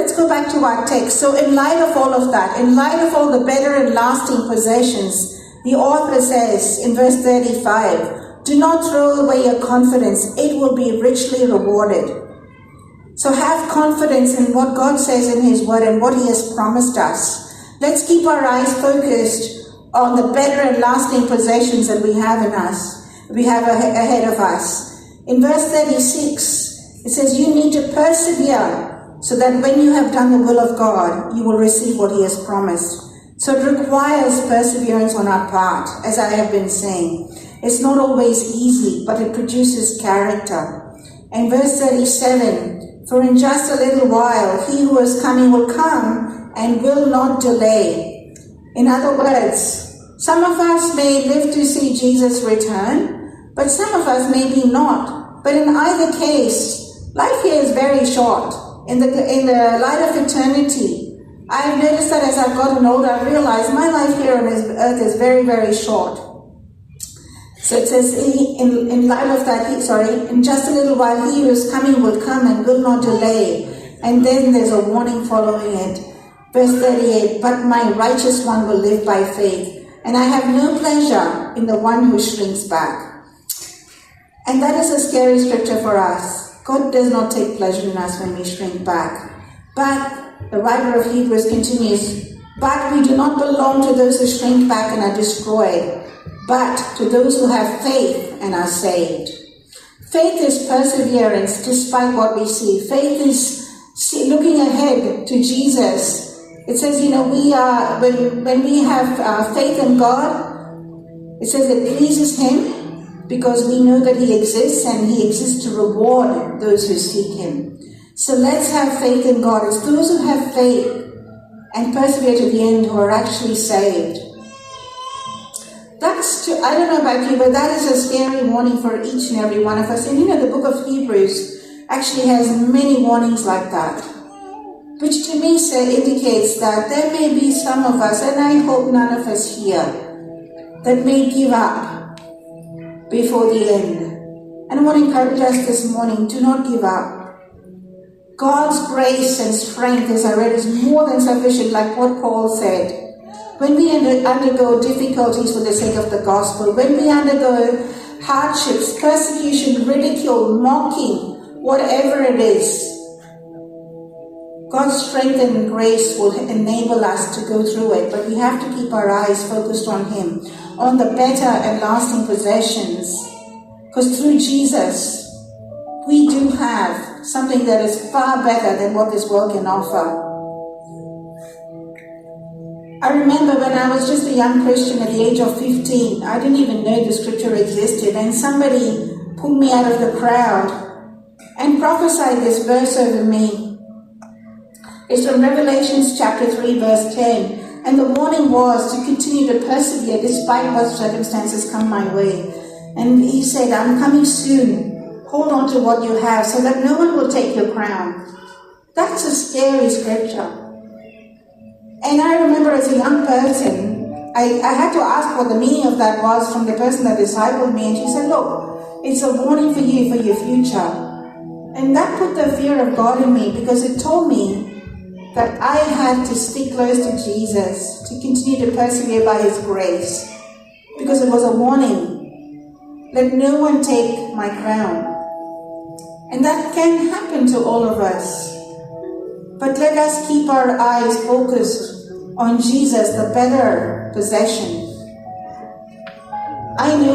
let's go back to our text. So in light of all of that, in light of all the better and lasting possessions, the author says in verse 35, do not throw away your confidence. It will be richly rewarded. So have confidence in what God says in His Word and what He has promised us. Let's keep our eyes focused on the better and lasting possessions that we have in us, we have ahead of us. In verse 36, it says you need to persevere so that when you have done the will of God, you will receive what He has promised. So it requires perseverance on our part, as I have been saying. It's not always easy, but it produces character. And verse 37, for in just a little while, He who is coming will come and will not delay. In other words, some of us may live to see Jesus return, but some of us maybe not. But in either case, life here is very short. In the light of eternity, I've noticed that as I've gotten older, I realized my life here on this earth is very, very short. So it says, in light of that, in just a little while, He who is coming will come and will not delay. And then there's a warning following it. Verse 38, but my righteous one will live by faith, and I have no pleasure in the one who shrinks back. And that is a scary scripture for us. God does not take pleasure in us when we shrink back. But the writer of Hebrews continues, but we do not belong to those who shrink back and are destroyed, but to those who have faith and are saved. Faith is perseverance despite what we see. Faith is looking ahead to Jesus. It says, when we have faith in God, it says it pleases Him because we know that He exists and He exists to reward those who seek Him. So let's have faith in God. It's those who have faith and persevere to the end who are actually saved. I don't know about you, but that is a scary warning for each and every one of us. And the book of Hebrews actually has many warnings like that, which to me indicates that there may be some of us, and I hope none of us here, that may give up before the end. And I want to encourage us this morning, do not give up. God's grace and strength, as I read, is more than sufficient, like what Paul said. When we undergo difficulties for the sake of the gospel, when we undergo hardships, persecution, ridicule, mocking, whatever it is, God's strength and grace will enable us to go through it, but we have to keep our eyes focused on Him, on the better and lasting possessions, because through Jesus, we do have something that is far better than what this world can offer. I remember when I was just a young Christian at the age of 15, I didn't even know the scripture existed, and somebody pulled me out of the crowd and prophesied this verse over me. It's from Revelation chapter 3, verse 10. And the warning was to continue to persevere despite what circumstances come my way. And he said, I'm coming soon. Hold on to what you have so that no one will take your crown. That's a scary scripture. And I remember as a young person, I had to ask what the meaning of that was from the person that discipled me. And she said, look, it's a warning for you for your future. And that put the fear of God in me, because it told me that I had to stick close to Jesus, to continue to persevere by His grace, because it was a warning. Let no one take my crown. And that can happen to all of us. But let us keep our eyes focused on Jesus, the better possession. I knew